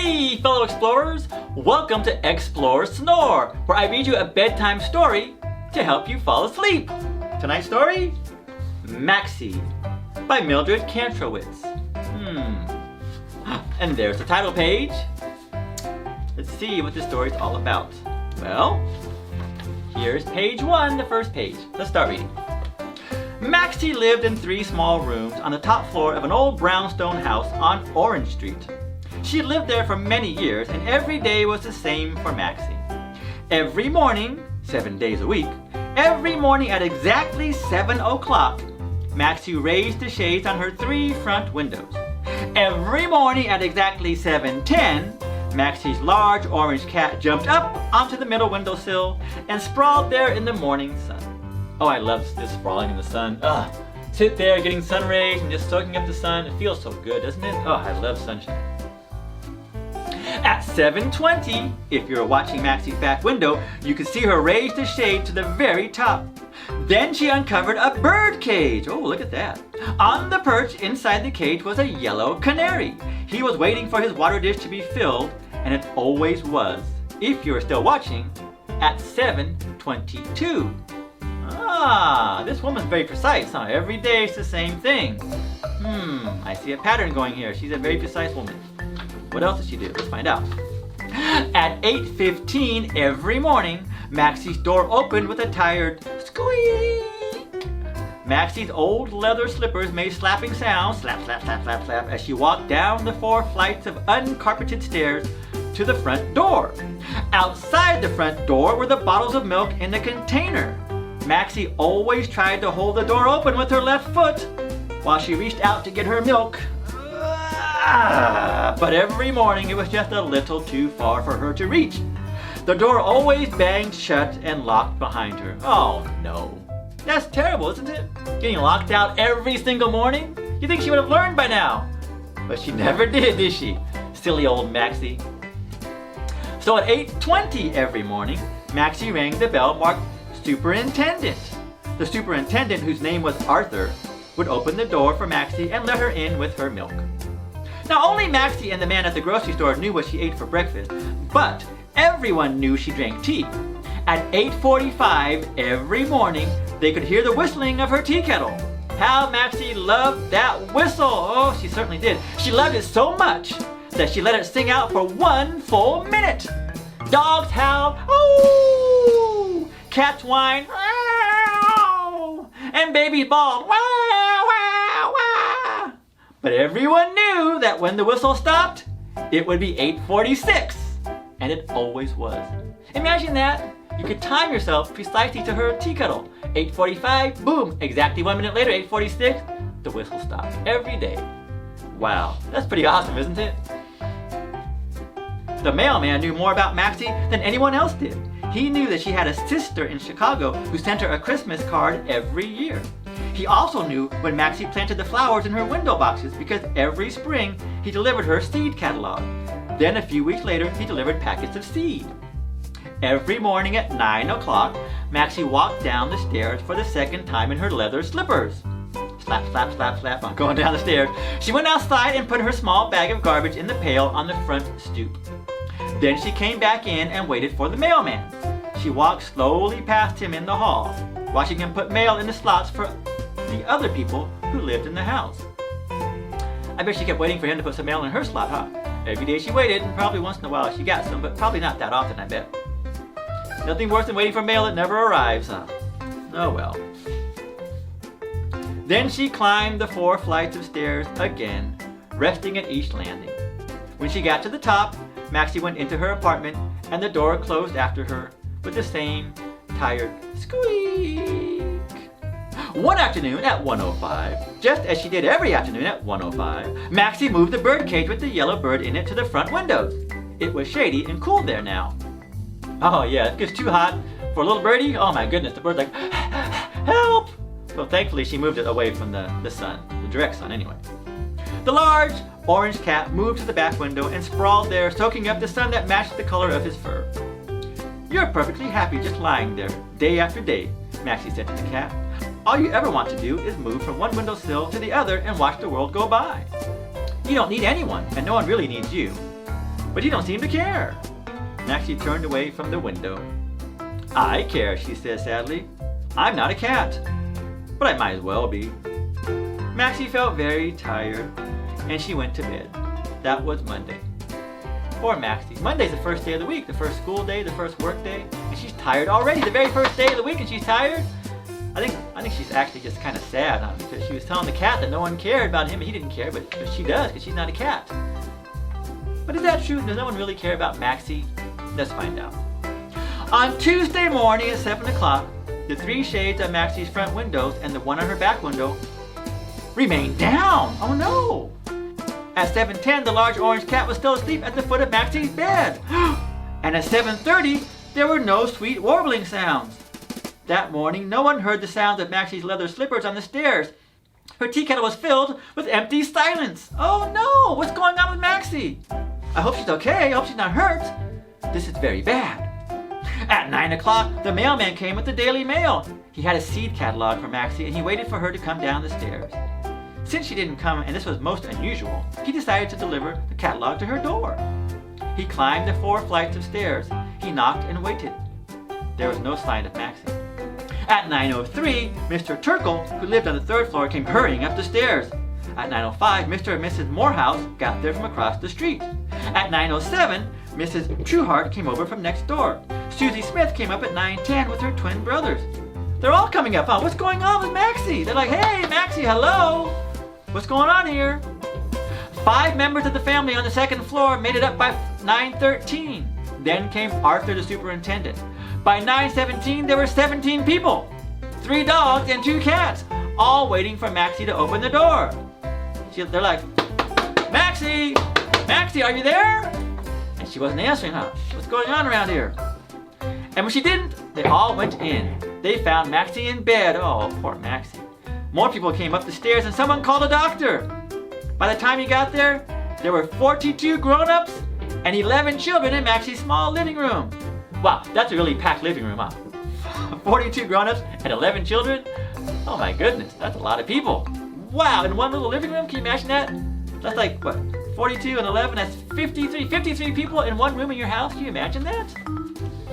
Hey, fellow explorers! Welcome to Xsploor SNORE, where I read you a bedtime story to help you fall asleep. Tonight's story? Maxie by Mildred Kantrowitz. And there's the title page. Let's see what this story's all about. Well, here's page 1, the first page. Let's start reading. Maxie lived in 3 small rooms on the top floor of an old brownstone house on Orange Street. She lived there for many years, and every day was the same for Maxie. Every morning, 7 days a week, every morning at exactly 7 o'clock, Maxie raised the shades on her 3 front windows. Every morning at exactly 7:10, Maxie's large orange cat jumped up onto the middle windowsill and sprawled there in the morning sun. Oh, I love this sprawling in the sun. Sit there getting sun rays and just soaking up the sun. It feels so good, doesn't it? Oh, I love sunshine. At 7:20, if you're watching Maxie's back window, you could see her raise the shade to the very top. Then she uncovered a bird cage. Oh, look at that. On the perch inside the cage was a yellow canary. He was waiting for his water dish to be filled, and it always was, if you were still watching, at 7:22. This woman's very precise, huh? Every day it's the same thing. I see a pattern going here. She's a very precise woman. What else does she do? Let's find out. At 8:15 every morning, Maxie's door opened with a tired squeak. Maxie's old leather slippers made slapping sounds, slap, slap, slap, slap, slap, as she walked down the 4 flights of uncarpeted stairs to the front door. Outside the front door were the bottles of milk in the container. Maxie always tried to hold the door open with her left foot while she reached out to get her milk. But every morning it was just a little too far for her to reach. The door always banged shut and locked behind her. Oh no. That's terrible, isn't it? Getting locked out every single morning? You think she would have learned by now. But she never did she? Silly old Maxie. So at 8:20 every morning, Maxie rang the bell marked Superintendent. The superintendent, whose name was Arthur, would open the door for Maxie and let her in with her milk. Now only Maxie and the man at the grocery store knew what she ate for breakfast, but everyone knew she drank tea. At 8:45 every morning, they could hear the whistling of her tea kettle. How Maxie loved that whistle! Oh, she certainly did. She loved it so much that she let it sing out for 1 full minute. Dogs howled, oh! Cats whined, wow! And babies bawled, wow, wow, wow! But everyone knew that when the whistle stopped, it would be 8:46, and it always was. Imagine that. You could time yourself precisely to her tea kettle. 8:45, boom, exactly 1 minute later, 8:46, the whistle stopped every day. Wow, that's pretty awesome, isn't it? The mailman knew more about Maxie than anyone else did. He knew that she had a sister in Chicago who sent her a Christmas card every year. He also knew when Maxie planted the flowers in her window boxes because every spring he delivered her seed catalog. Then a few weeks later, he delivered packets of seed. Every morning at 9 o'clock, Maxie walked down the stairs for the second time in her leather slippers. Slap, slap, slap, slap, I'm going down the stairs. She went outside and put her small bag of garbage in the pail on the front stoop. Then she came back in and waited for the mailman. She walked slowly past him in the hall, watching him put mail in the slots for the other people who lived in the house. I bet she kept waiting for him to put some mail in her slot, huh? Every day she waited, and probably once in a while she got some, but probably not that often, I bet. Nothing worse than waiting for mail that never arrives, huh? Oh well. Then she climbed the 4 flights of stairs again, resting at each landing. When she got to the top, Maxie went into her apartment, and the door closed after her with the same tired squeak. One afternoon at 1:05, just as she did every afternoon at 1:05, Maxie moved the bird cage with the yellow bird in it to the front windows. It was shady and cool there now. Oh yeah, it gets too hot for a little birdie. Oh my goodness, the bird's like, help! So thankfully she moved it away from the sun, the direct sun anyway. The large orange cat moved to the back window and sprawled there, soaking up the sun that matched the color of his fur. You're perfectly happy just lying there, day after day, Maxie said to the cat. All you ever want to do is move from one windowsill to the other and watch the world go by. You don't need anyone, and no one really needs you. but you don't seem to care." Maxie turned away from the window. "I care," she said sadly. "I'm not a cat, but I might as well be." Maxie felt very tired, and she went to bed. That was Monday. Poor Maxie. Monday's the first day of the week, the first school day, the first work day, and she's tired already. The very first day of the week, and she's tired. I think she's actually just kind of sad, huh? Because she was telling the cat that no one cared about him, and he didn't care, but she does, because she's not a cat. But is that true? Does no one really care about Maxie? Let's find out. On Tuesday morning at 7 o'clock, the 3 shades on Maxie's front windows and the one on her back window remained down. Oh no! At 7:10, the large orange cat was still asleep at the foot of Maxie's bed. And at 7:30, there were no sweet warbling sounds. That morning, no one heard the sound of Maxie's leather slippers on the stairs. Her tea kettle was filled with empty silence. Oh no! What's going on with Maxie? I hope she's okay. I hope she's not hurt. This is very bad. At 9 o'clock, the mailman came with the Daily Mail. He had a seed catalog for Maxie, and he waited for her to come down the stairs. Since she didn't come, and this was most unusual, he decided to deliver the catalog to her door. He climbed the 4 flights of stairs. He knocked and waited. There was no sign of Maxie. At 9:03, Mr. Turkle, who lived on the 3rd floor, came hurrying up the stairs. At 9:05, Mr. and Mrs. Morehouse got there from across the street. At 9:07, Mrs. Trueheart came over from next door. Susie Smith came up at 9:10 with her twin brothers. They're all coming up, huh? What's going on with Maxie? They're like, "Hey, Maxie, hello! What's going on here?" 5 members of the family on the 2nd floor made it up by 9:13. Then came Arthur, the superintendent. By 9:17, there were 17 people, 3 dogs and 2 cats, all waiting for Maxie to open the door. They're like, "Maxie! Maxie, are you there?" And she wasn't answering, huh? What's going on around here? And when she didn't, they all went in. They found Maxie in bed. Oh, poor Maxie. More people came up the stairs and someone called a doctor. By the time he got there, there were 42 grown-ups and 11 children in Maxie's small living room. Wow, that's a really packed living room, huh? 42 grown-ups and 11 children? Oh my goodness, that's a lot of people. Wow, in one little living room, can you imagine that? That's like, what, 42 and 11, that's 53 people in one room in your house? Can you imagine that?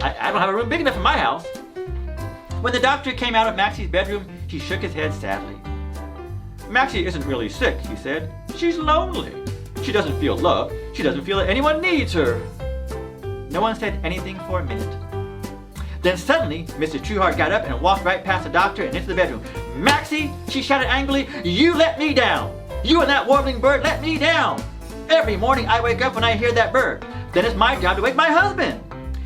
I don't have a room big enough in my house. When the doctor came out of Maxie's bedroom, he shook his head sadly. "Maxie isn't really sick," he said. "She's lonely. She doesn't feel loved. She doesn't feel that anyone needs her." No one said anything for a minute. Then suddenly, Mrs. Trueheart got up and walked right past the doctor and into the bedroom. "Maxie," she shouted angrily, "you let me down. You and that warbling bird let me down. Every morning I wake up when I hear that bird. Then it's my job to wake my husband.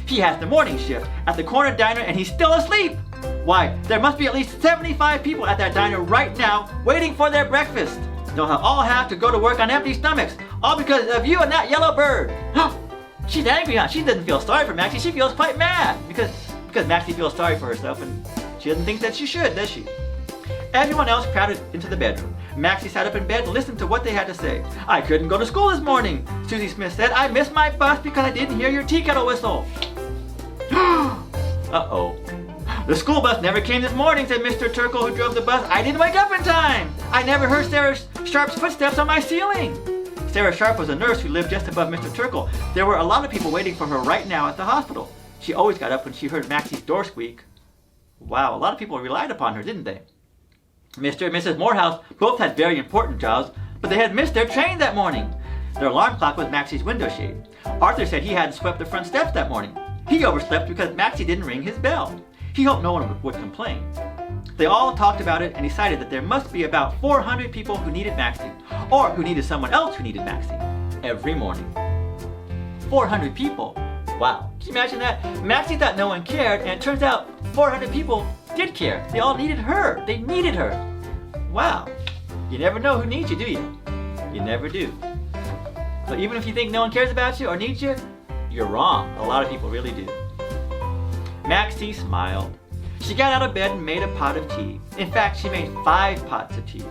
He has the morning shift at the corner diner and he's still asleep. Why, there must be at least 75 people at that diner right now waiting for their breakfast. They'll all have to go to work on empty stomachs, all because of you and that yellow bird." She's angry, huh? She doesn't feel sorry for Maxie. She feels quite mad because Maxie feels sorry for herself and she doesn't think that she should, does she? Everyone else crowded into the bedroom. Maxie sat up in bed and listened to what they had to say. "I couldn't go to school this morning," Susie Smith said. "I missed my bus because I didn't hear your tea kettle whistle." Uh-oh. "The school bus never came this morning," said Mr. Turkle, who drove the bus. "I didn't wake up in time. I never heard Sarah Sharp's footsteps on my ceiling." Sarah Sharp was a nurse who lived just above Mr. Turkle. There were a lot of people waiting for her right now at the hospital. She always got up when she heard Maxie's door squeak. Wow, a lot of people relied upon her, didn't they? Mr. and Mrs. Morehouse both had very important jobs, but they had missed their train that morning. Their alarm clock was Maxie's window shade. Arthur said he hadn't swept the front steps that morning. He overslept because Maxie didn't ring his bell. He hoped no one would complain. They all talked about it and decided that there must be about 400 people who needed Maxie, or who needed someone else who needed Maxie, every morning. 400 people? Wow, can you imagine that? Maxie thought no one cared, and it turns out 400 people did care. They all needed her. They needed her. Wow, you never know who needs you, do you? You never do. So even if you think no one cares about you or needs you, you're wrong. A lot of people really do. Maxie smiled. She got out of bed and made a pot of tea. In fact, she made 5 pots of tea.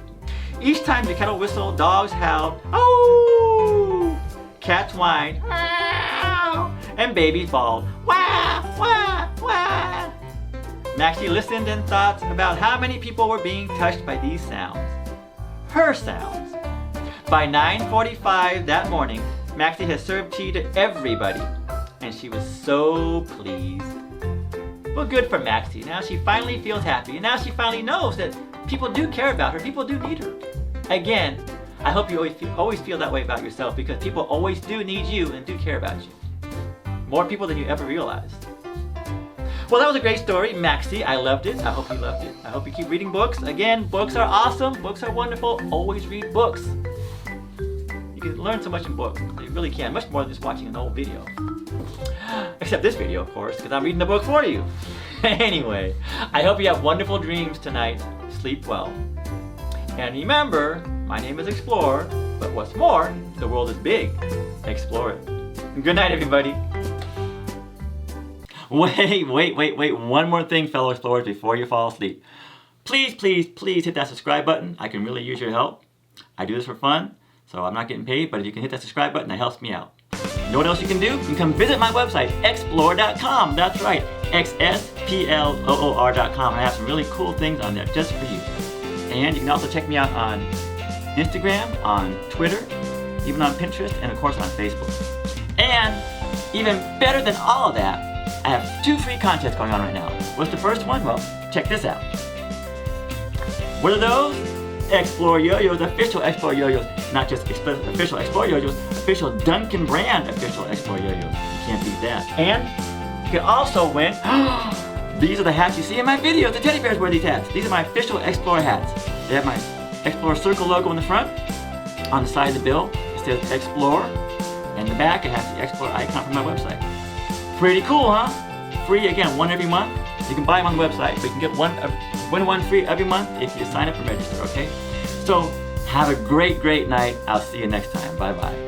Each time the kettle whistled, dogs howled, "Oh!" Cats whined, "Wow!" And babies bawled, "Wah! Wah! Wah!" Maxie listened and thought about how many people were being touched by these sounds. Her sounds. By 9:45 that morning, Maxie has served tea to everybody, and she was so pleased. Well, good for Maxie. Now she finally feels happy, and now she finally knows that people do care about her. People do need her. Again, I hope you always feel that way about yourself, because people always do need you and do care about you. More people than you ever realized. Well, that was a great story, Maxie. I loved it. I hope you loved it. I hope you keep reading books. Again, books are awesome. Books are wonderful. Always read books. You can learn so much in books. You really can. Much more than just watching an old video. Except this video, of course, because I'm reading the book for you. Anyway, I hope you have wonderful dreams tonight. Sleep well. And remember, my name is Xsploor, but what's more, the world is big. Explore it. Good night, everybody. Wait. One more thing, fellow explorers, before you fall asleep. Please hit that subscribe button. I can really use your help. I do this for fun, so I'm not getting paid, but if you can hit that subscribe button, that helps me out. You know what else you can do? You can come visit my website, Xsploor.com. That's right, Xsploor.com. I have some really cool things on there just for you. And you can also check me out on Instagram, on Twitter, even on Pinterest, and of course on Facebook. And even better than all of that, I have 2 free contests going on right now. What's the first one? Well, check this out. What are those? Xsploor Yo-Yos, official Xsploor Yo-Yos. Not just official Xsploor Yo-Yos, official Duncan brand official Xsploor Yo-Yos. You can't beat that. And you can also win, these are the hats you see in my videos. The teddy bears wear these hats. These are my official Xsploor hats. They have my Xsploor circle logo in the front. On the side of the bill, it says Xsploor. And in the back, it has the Xsploor icon from my website. Pretty cool, huh? Free, again, one every month. You can buy them on the website, but you can get one free every month if you sign up and register, okay? So, have a great night. I'll see you next time. Bye-bye.